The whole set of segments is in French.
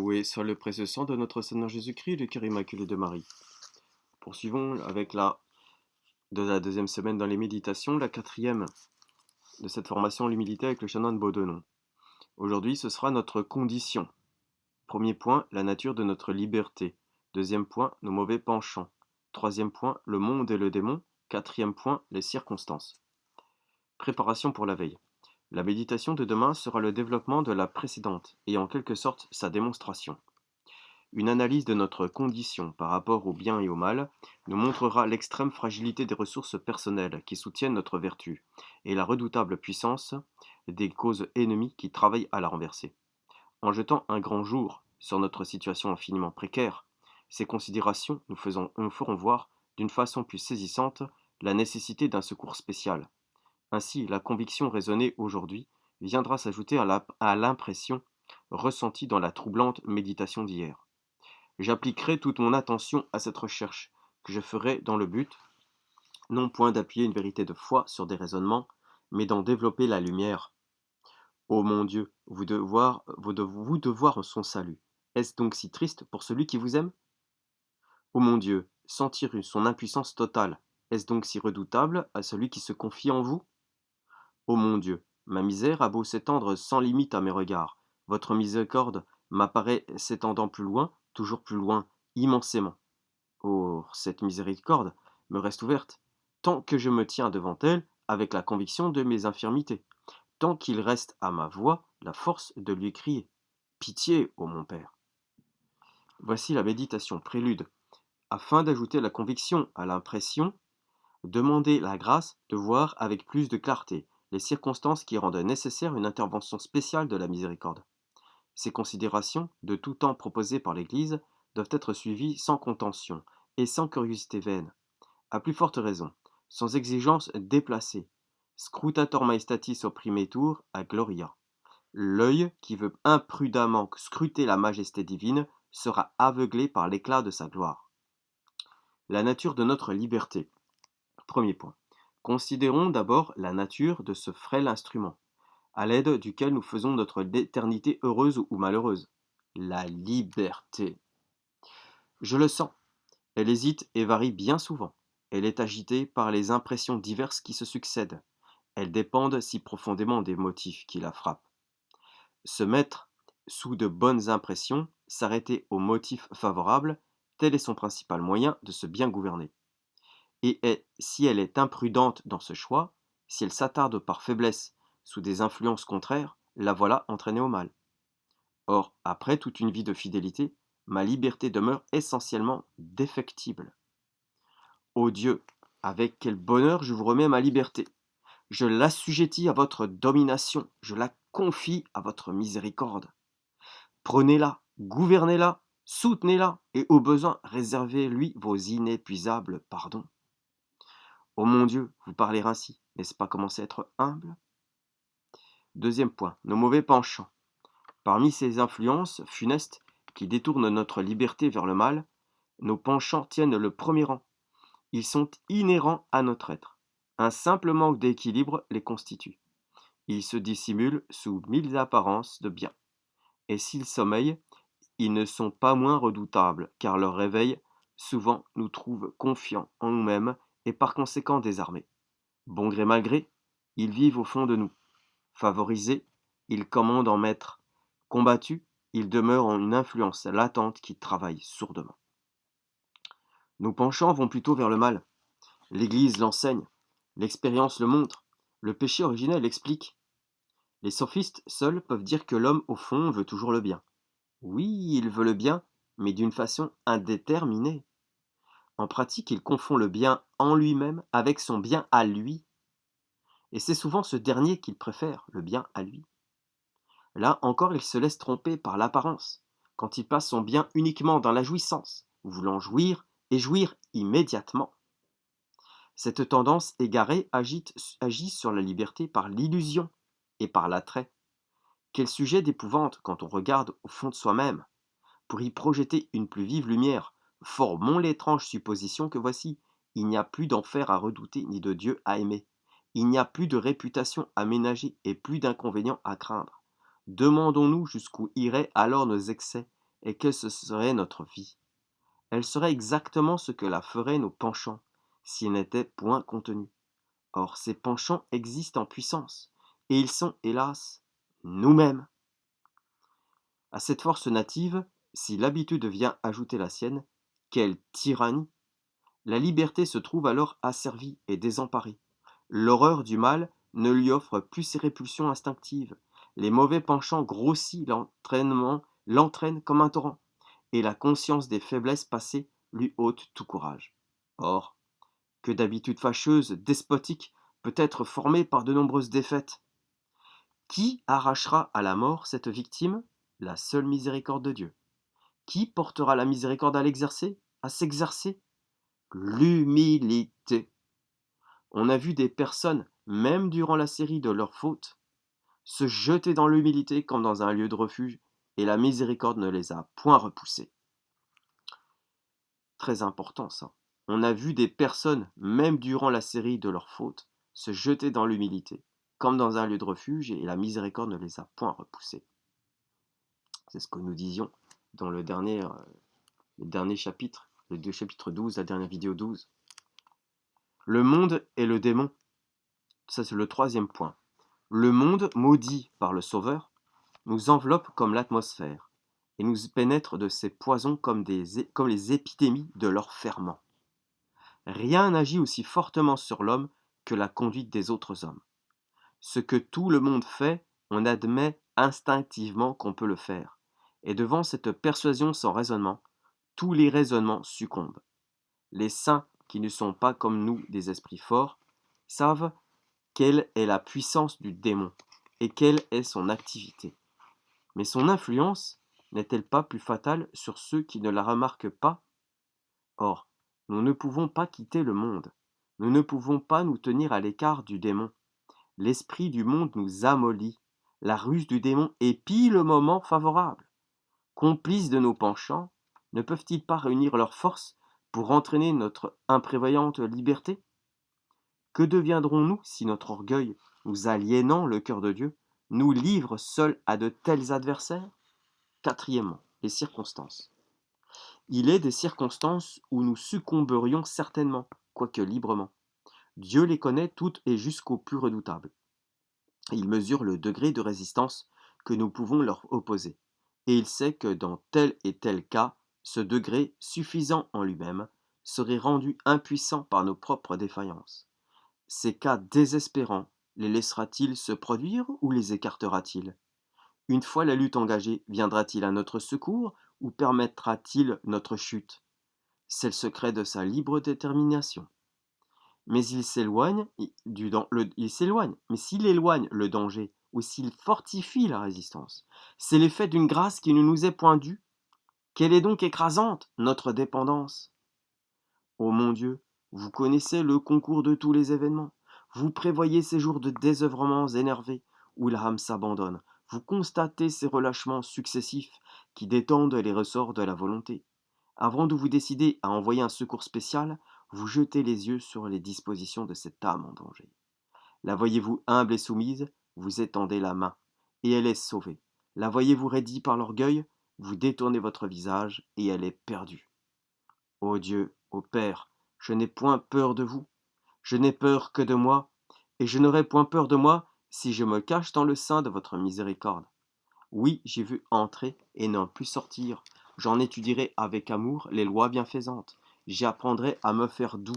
Loué soit le précieux sang de notre Seigneur Jésus-Christ, le cœur immaculé de Marie. Poursuivons avec la deuxième semaine dans les méditations, la quatrième de cette formation, l'humilité avec le chanoine Beaudenon. Aujourd'hui, ce sera notre condition. Premier point, la nature de notre liberté. Deuxième point, nos mauvais penchants. Troisième point, le monde et le démon. Quatrième point, les circonstances. Préparation pour la veille. La méditation de demain sera le développement de la précédente et en quelque sorte sa démonstration. Une analyse de notre condition par rapport au bien et au mal nous montrera l'extrême fragilité des ressources personnelles qui soutiennent notre vertu et la redoutable puissance des causes ennemies qui travaillent à la renverser. En jetant un grand jour sur notre situation infiniment précaire, ces considérations nous feront voir d'une façon plus saisissante la nécessité d'un secours spécial. Ainsi, la conviction raisonnée aujourd'hui viendra s'ajouter à l'impression ressentie dans la troublante méditation d'hier. J'appliquerai toute mon attention à cette recherche, que je ferai dans le but, non point d'appuyer une vérité de foi sur des raisonnements, mais d'en développer la lumière. Ô mon Dieu, vous devoir son salut. Est-ce donc si triste pour celui qui vous aime? Ô mon Dieu, sentir son impuissance totale, est-ce donc si redoutable à celui qui se confie en vous? Ô mon Dieu, ma misère a beau s'étendre sans limite à mes regards, votre miséricorde m'apparaît s'étendant plus loin, toujours plus loin, immensément. Oh, cette miséricorde me reste ouverte, tant que je me tiens devant elle avec la conviction de mes infirmités, tant qu'il reste à ma voix la force de lui crier. Pitié, ô mon Père. Voici la méditation prélude. Afin d'ajouter la conviction à l'impression, demandez la grâce de voir avec plus de clarté les circonstances qui rendent nécessaire une intervention spéciale de la miséricorde. Ces considérations, de tout temps proposées par l'Église, doivent être suivies sans contention et sans curiosité vaine. À plus forte raison, sans exigence déplacée. Scrutator maestatis opprimetur a gloria. L'œil qui veut imprudemment scruter la majesté divine sera aveuglé par l'éclat de sa gloire. La nature de notre liberté. Premier point. Considérons d'abord la nature de ce frêle instrument, à l'aide duquel nous faisons notre éternité heureuse ou malheureuse. La liberté. Je le sens. Elle hésite et varie bien souvent. Elle est agitée par les impressions diverses qui se succèdent. Elles dépendent si profondément des motifs qui la frappent. Se mettre sous de bonnes impressions, s'arrêter aux motifs favorables, tel est son principal moyen de se bien gouverner. Si elle est imprudente dans ce choix, si elle s'attarde par faiblesse sous des influences contraires, la voilà entraînée au mal. Or, après toute une vie de fidélité, ma liberté demeure essentiellement défectible. Ô Dieu, avec quel bonheur je vous remets ma liberté. Je l'assujettis à votre domination, je la confie à votre miséricorde. Prenez-la, gouvernez-la, soutenez-la, et au besoin réservez-lui vos inépuisables pardons. Ô mon Dieu, vous parlez ainsi, n'est-ce pas commencer à être humble? Deuxième point, nos mauvais penchants. Parmi ces influences funestes qui détournent notre liberté vers le mal, nos penchants tiennent le premier rang. Ils sont inhérents à notre être. Un simple manque d'équilibre les constitue. Ils se dissimulent sous mille apparences de bien. Et s'ils sommeillent, ils ne sont pas moins redoutables, car leur réveil, souvent, nous trouve confiants en nous-mêmes et par conséquent désarmés. Bon gré mal gré, ils vivent au fond de nous. Favorisés, ils commandent en maître. Combattus, ils demeurent en une influence latente qui travaille sourdement. Nos penchants vont plutôt vers le mal. L'Église l'enseigne, l'expérience le montre, le péché originel l'explique. Les sophistes seuls peuvent dire que l'homme, au fond, veut toujours le bien. Oui, il veut le bien, mais d'une façon indéterminée. En pratique, il confond le bien en lui-même avec son bien à lui. Et c'est souvent ce dernier qu'il préfère, le bien à lui. Là encore, il se laisse tromper par l'apparence, quand il passe son bien uniquement dans la jouissance, voulant jouir et jouir immédiatement. Cette tendance égarée agit sur la liberté par l'illusion et par l'attrait. Quel sujet d'épouvante quand on regarde au fond de soi-même. Pour y projeter une plus vive lumière, formons l'étrange supposition que voici, il n'y a plus d'enfer à redouter ni de Dieu à aimer. Il n'y a plus de réputation à ménager et plus d'inconvénients à craindre. Demandons-nous jusqu'où iraient alors nos excès Et que ce serait notre vie? Elle serait exactement ce que la feraient nos penchants, si elle n'était point contenue. Or, ces penchants existent en puissance, et ils sont, hélas, nous-mêmes. À cette force native, si l'habitude vient ajouter la sienne, quelle tyrannie! La liberté se trouve alors asservie et désemparée. L'horreur du mal ne lui offre plus ses répulsions instinctives. Les mauvais penchants grossissent l'entraînent comme un torrent, et la conscience des faiblesses passées lui ôte tout courage. Or, que d'habitudes fâcheuses, despotiques, peut être formée par de nombreuses défaites. Qui arrachera à la mort cette victime? La seule miséricorde de Dieu. Qui portera la miséricorde à l'exercer, à s'exercer? L'humilité. On a vu des personnes, même durant la série de leurs fautes, se jeter dans l'humilité comme dans un lieu de refuge, et la miséricorde ne les a point repoussés. Très important ça. On a vu des personnes, même durant la série de leurs fautes, se jeter dans l'humilité, comme dans un lieu de refuge, et la miséricorde ne les a point repoussés. C'est ce que nous disions dans le dernier chapitre, le chapitre 12, la dernière vidéo 12. Le monde et le démon, ça c'est le troisième point. Le monde, maudit par le Sauveur, nous enveloppe comme l'atmosphère, et nous pénètre de ses poisons comme les épidémies de leur ferment. Rien n'agit aussi fortement sur l'homme que la conduite des autres hommes. Ce que tout le monde fait, on admet instinctivement qu'on peut le faire, et devant cette persuasion sans raisonnement, tous les raisonnements succombent. Les saints, qui ne sont pas comme nous des esprits forts, savent quelle est la puissance du démon et quelle est son activité. Mais son influence n'est-elle pas plus fatale sur ceux qui ne la remarquent pas? Or, nous ne pouvons pas quitter le monde. Nous ne pouvons pas nous tenir à l'écart du démon. L'esprit du monde nous amollit. La ruse du démon épie le moment favorable. Complices de nos penchants, ne peuvent-ils pas réunir leurs forces pour entraîner notre imprévoyante liberté? Que deviendrons-nous si notre orgueil, nous aliénant le cœur de Dieu, nous livre seuls à de tels adversaires? Quatrièmement, les circonstances. Il est des circonstances où nous succomberions certainement, quoique librement. Dieu les connaît toutes et jusqu'au plus redoutable. Il mesure le degré de résistance que nous pouvons leur opposer, et il sait que dans tel et tel cas, ce degré, suffisant en lui-même, serait rendu impuissant par nos propres défaillances. Ces cas désespérants, les laissera-t-il se produire ou les écartera-t-il? Une fois la lutte engagée, viendra-t-il à notre secours ou permettra-t-il notre chute? C'est le secret de sa libre détermination. Mais il s'éloigne, mais s'il éloigne le danger ou s'il fortifie la résistance, c'est l'effet d'une grâce qui ne nous est point due. Quelle est donc écrasante notre dépendance? Ô mon Dieu, vous connaissez le concours de tous les événements. Vous prévoyez ces jours de désœuvrements énervés où l'âme s'abandonne. Vous constatez ces relâchements successifs qui détendent les ressorts de la volonté. Avant de vous décider à envoyer un secours spécial, vous jetez les yeux sur les dispositions de cette âme en danger. La voyez-vous humble et soumise, vous étendez la main, et elle est sauvée. La voyez-vous raidie par l'orgueil, vous détournez votre visage, et elle est perdue. Ô Dieu, ô Père, je n'ai point peur de vous, je n'ai peur que de moi, et je n'aurai point peur de moi si je me cache dans le sein de votre miséricorde. Oui, j'ai vu entrer et n'en plus sortir. J'en étudierai avec amour les lois bienfaisantes. J'y apprendrai à me faire doux,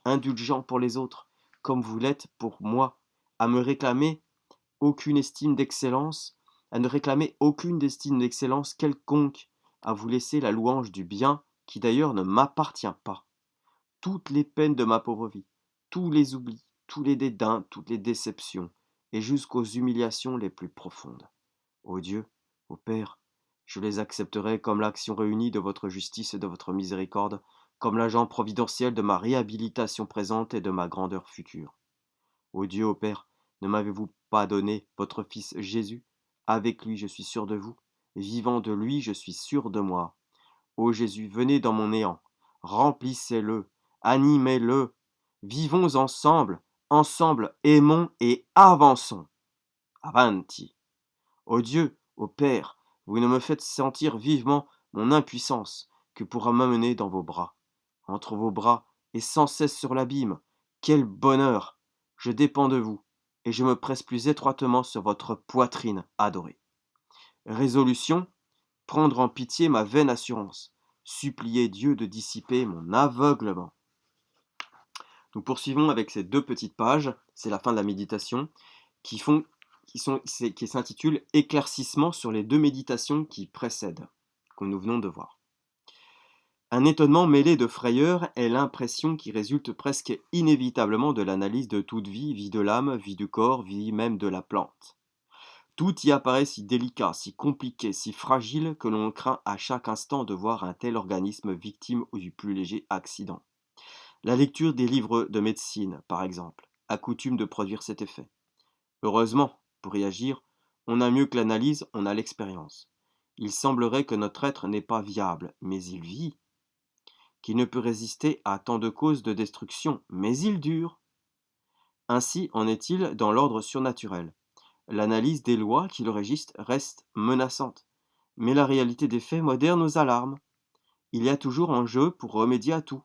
indulgent pour les autres, comme vous l'êtes pour moi, à me réclamer aucune estime d'excellence, à ne réclamer aucune estime d'excellence quelconque, à vous laisser la louange du bien qui d'ailleurs ne m'appartient pas. Toutes les peines de ma pauvre vie, tous les oublis, tous les dédains, toutes les déceptions, et jusqu'aux humiliations les plus profondes. Ô Dieu, ô Père, je les accepterai comme l'action réunie de votre justice et de votre miséricorde, comme l'agent providentiel de ma réhabilitation présente et de ma grandeur future. Ô Dieu, ô Père, ne m'avez-vous pas donné votre Fils Jésus? Avec lui je suis sûr de vous, vivant de lui je suis sûr de moi. Ô Jésus, venez dans mon néant, remplissez-le, animez-le, vivons ensemble, ensemble aimons et avançons. Avanti. Ô Dieu, ô Père, vous ne me faites sentir vivement mon impuissance, que pour m'amener dans vos bras. Entre vos bras et sans cesse sur l'abîme, quel bonheur! Je dépends de vous, et je me presse plus étroitement sur votre poitrine adorée. Résolution, prendre en pitié ma vaine assurance, supplier Dieu de dissiper mon aveuglement. Nous poursuivons avec ces 2 petites pages, c'est la fin de la méditation, qui s'intitule Éclaircissement sur les 2 méditations qui précèdent, que nous venons de voir. Un étonnement mêlé de frayeur est l'impression qui résulte presque inévitablement de l'analyse de toute vie, vie de l'âme, vie du corps, vie même de la plante. Tout y apparaît si délicat, si compliqué, si fragile que l'on craint à chaque instant de voir un tel organisme victime du plus léger accident. La lecture des livres de médecine, par exemple, a coutume de produire cet effet. Heureusement, pour y agir, on a mieux que l'analyse, on a l'expérience. Il semblerait que notre être n'est pas viable, mais il vit, qu'il ne peut résister à tant de causes de destruction, mais il dure. Ainsi en est-il dans l'ordre surnaturel. L'analyse des lois qui le régissent reste menaçante, mais la réalité des faits modernes nous alarme. Il y a toujours un jeu pour remédier à tout.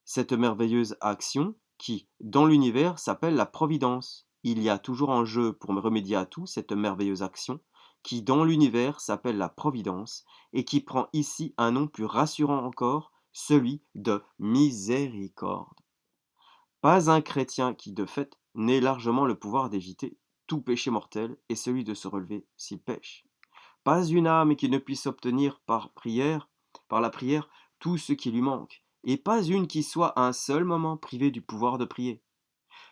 Cette merveilleuse action qui, dans l'univers, s'appelle la providence. Il y a toujours un jeu pour remédier à tout, cette merveilleuse action qui, dans l'univers, s'appelle la providence et qui prend ici un nom plus rassurant encore, celui de miséricorde. Pas un chrétien qui, de fait, n'ait largement le pouvoir d'éviter tout péché mortel et celui de se relever s'il pêche. Pas une âme qui ne puisse obtenir par la prière, tout ce qui lui manque, et pas une qui soit un seul moment privée du pouvoir de prier.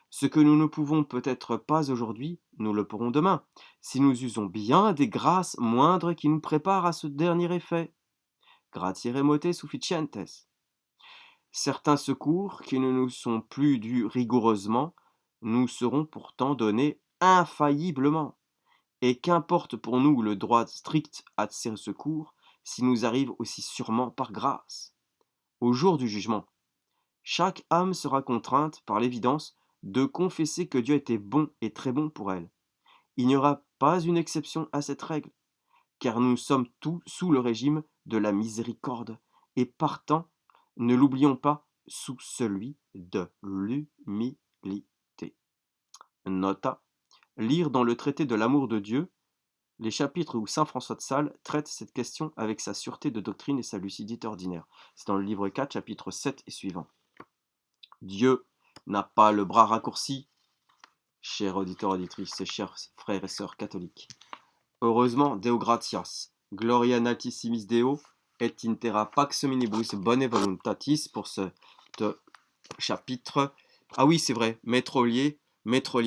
Ce que nous ne pouvons peut-être pas aujourd'hui, nous le pourrons demain, si nous usons bien des grâces moindres qui nous préparent à ce dernier effet. Gratiae remote sufficientes. Certains secours qui ne nous sont plus dus rigoureusement nous seront pourtant donnés infailliblement. Et qu'importe pour nous le droit strict à ces secours, s'ils nous arrivent aussi sûrement par grâce. Au jour du jugement, chaque âme sera contrainte, par l'évidence, de confesser que Dieu était bon et très bon pour elle. Il n'y aura pas une exception à cette règle, car nous sommes tous sous le régime de la miséricorde, et partant, ne l'oublions pas, sous celui de l'humilité. Nota. Lire dans le traité de l'amour de Dieu les chapitres où saint François de Sales traite cette question avec sa sûreté de doctrine et sa lucidité ordinaire. C'est dans le livre 4, chapitre 7 et suivant. Dieu n'a pas le bras raccourci, chers auditeurs, auditrices, chers frères et sœurs catholiques. Heureusement, Deo gratias, gloria in altissimis Deo, et in terra pax hominibus bone voluntatis, pour ce chapitre. Ah oui, c'est vrai, Maître-Ollier,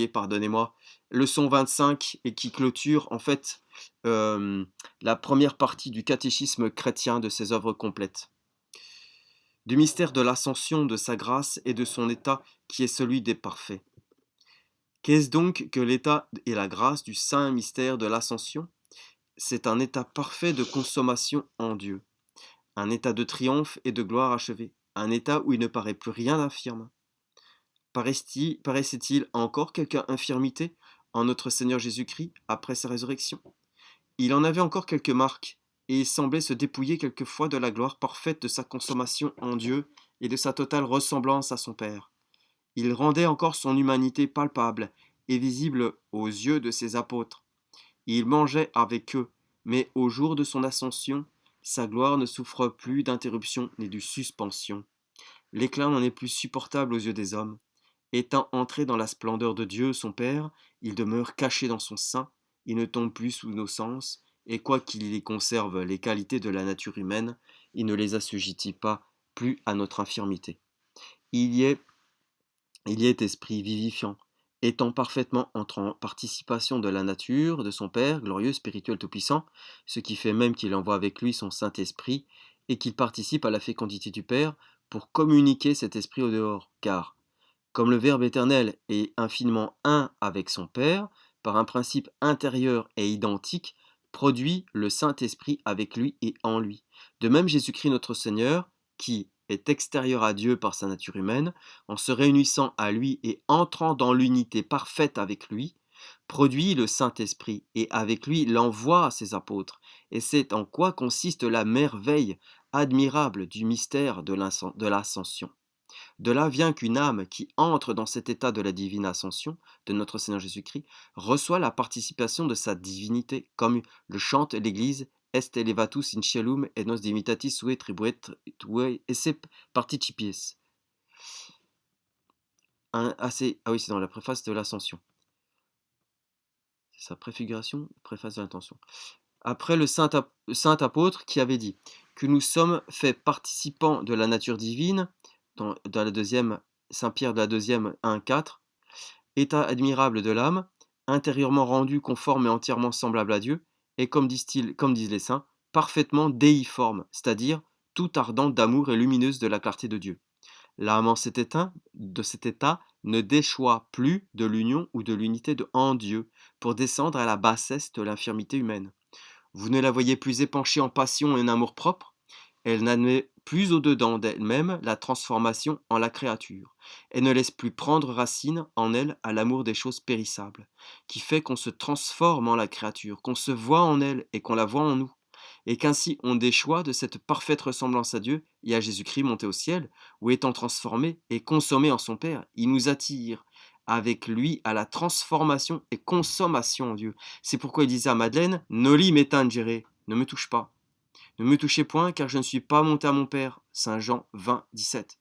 pardonnez-moi, leçon 25, et qui clôture en fait la première partie du catéchisme chrétien de ses œuvres complètes. Du mystère de l'ascension de sa grâce et de son état qui est celui des parfaits. Qu'est-ce donc que l'état et la grâce du saint mystère de l'ascension? C'est un état parfait de consommation en Dieu, un état de triomphe et de gloire achevée, un état où il ne paraît plus rien d'infirme. Paraissait-il encore quelque infirmité en notre Seigneur Jésus-Christ après sa résurrection? Il en avait encore quelques marques, et il semblait se dépouiller quelquefois de la gloire parfaite de sa consommation en Dieu et de sa totale ressemblance à son Père. Il rendait encore son humanité palpable et visible aux yeux de ses apôtres. Il mangeait avec eux, mais au jour de son ascension, sa gloire ne souffre plus d'interruption ni de suspension. L'éclat n'en est plus supportable aux yeux des hommes. Étant entré dans la splendeur de Dieu, son Père, il demeure caché dans son sein, il ne tombe plus sous nos sens, et quoiqu'il y conserve les qualités de la nature humaine, il ne les assujettit pas plus à notre infirmité. Il y est esprit vivifiant, étant parfaitement en participation de la nature de son Père, glorieux, spirituel, tout-puissant, ce qui fait même qu'il envoie avec lui son Saint-Esprit, et qu'il participe à la fécondité du Père pour communiquer cet esprit au dehors, car comme le Verbe éternel est infiniment un avec son Père, par un principe intérieur et identique, produit le Saint-Esprit avec lui et en lui. De même, Jésus-Christ notre Seigneur, qui est extérieur à Dieu par sa nature humaine, en se réunissant à lui et entrant dans l'unité parfaite avec lui, produit le Saint-Esprit et avec lui l'envoie à ses apôtres. Et c'est en quoi consiste la merveille admirable du mystère de l'ascension. De là vient qu'une âme qui entre dans cet état de la divine ascension de notre Seigneur Jésus-Christ reçoit la participation de sa divinité, comme le chante l'Église Est elevatus in cielum et nos divitatis sue tribuet esse participies. Ah oui, c'est dans la préface de l'Ascension. C'est sa préfiguration, préface de l'Intention. Après le saint apôtre qui avait dit que nous sommes faits participants de la nature divine, dans la deuxième, Saint Pierre de la deuxième 1,4, état admirable de l'âme, intérieurement rendu conforme et entièrement semblable à Dieu, et comme disent les saints, parfaitement déiforme, c'est-à-dire tout ardente d'amour et lumineuse de la clarté de Dieu. L'âme de cet état ne déchoit plus de l'union ou de l'unité en Dieu pour descendre à la bassesse de l'infirmité humaine. Vous ne la voyez plus épanchée en passion et en amour propre. Elle n'admet plus au-dedans d'elle-même la transformation en la créature. Elle ne laisse plus prendre racine en elle à l'amour des choses périssables, qui fait qu'on se transforme en la créature, qu'on se voit en elle et qu'on la voit en nous, et qu'ainsi on déchoit de cette parfaite ressemblance à Dieu et à Jésus-Christ monté au ciel, où étant transformé et consommé en son Père, il nous attire avec lui à la transformation et consommation en Dieu. C'est pourquoi il disait à Madeleine, Noli me tangere, ne me touche pas. Ne me touchez point, car je ne suis pas monté à mon Père. Saint Jean 20, 17.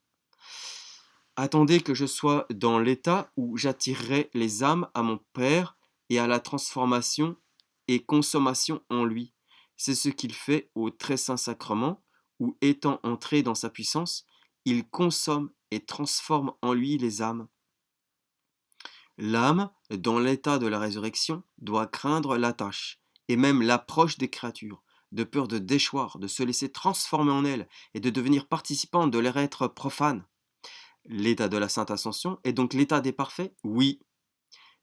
Attendez que je sois dans l'état où j'attirerai les âmes à mon Père et à la transformation et consommation en lui. C'est ce qu'il fait au très saint sacrement, où étant entré dans sa puissance, il consomme et transforme en lui les âmes. L'âme, dans l'état de la résurrection, doit craindre la tâche, et même l'approche des créatures, de peur de déchoir, de se laisser transformer en elles, et de devenir participante de leur être profane. L'état de la Sainte Ascension est donc l'état des parfaits? Oui,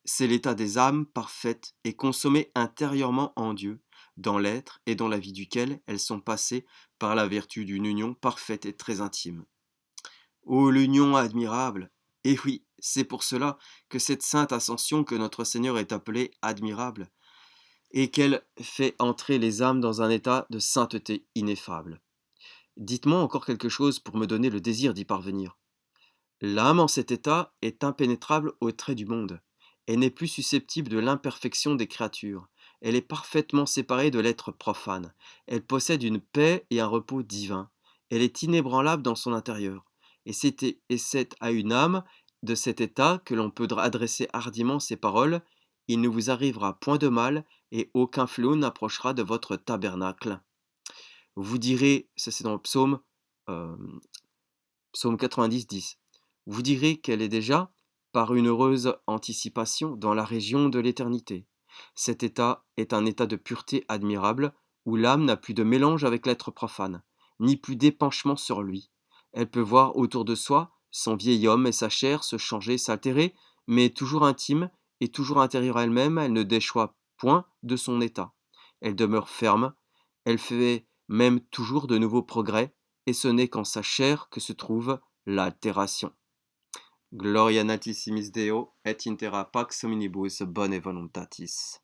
c'est l'état des âmes parfaites et consommées intérieurement en Dieu, dans l'être et dans la vie duquel elles sont passées par la vertu d'une union parfaite et très intime. Ô l'union admirable! Et oui, c'est pour cela que cette sainte ascension que notre Seigneur est appelée admirable, et qu'elle fait entrer les âmes dans un état de sainteté ineffable. Dites-moi encore quelque chose pour me donner le désir d'y parvenir. L'âme en cet état est impénétrable aux traits du monde. Elle n'est plus susceptible de l'imperfection des créatures. Elle est parfaitement séparée de l'être profane. Elle possède une paix et un repos divin. Elle est inébranlable dans son intérieur. Et c'est à une âme de cet état que l'on peut adresser hardiment ces paroles. Il ne vous arrivera point de mal, et aucun fléau n'approchera de votre tabernacle. Vous direz, ça c'est dans le euh, psaume 90, 10. Vous direz qu'elle est déjà, par une heureuse anticipation, dans la région de l'éternité. Cet état est un état de pureté admirable, où l'âme n'a plus de mélange avec l'être profane, ni plus d'épanchement sur lui. Elle peut voir autour de soi son vieil homme et sa chair se changer, s'altérer, mais toujours intime et toujours intérieure à elle-même, elle ne déchoit point de son état. Elle demeure ferme, elle fait même toujours de nouveaux progrès, et ce n'est qu'en sa chair que se trouve l'altération. Gloria natissimis Deo, et intera pax hominibus bone voluntatis.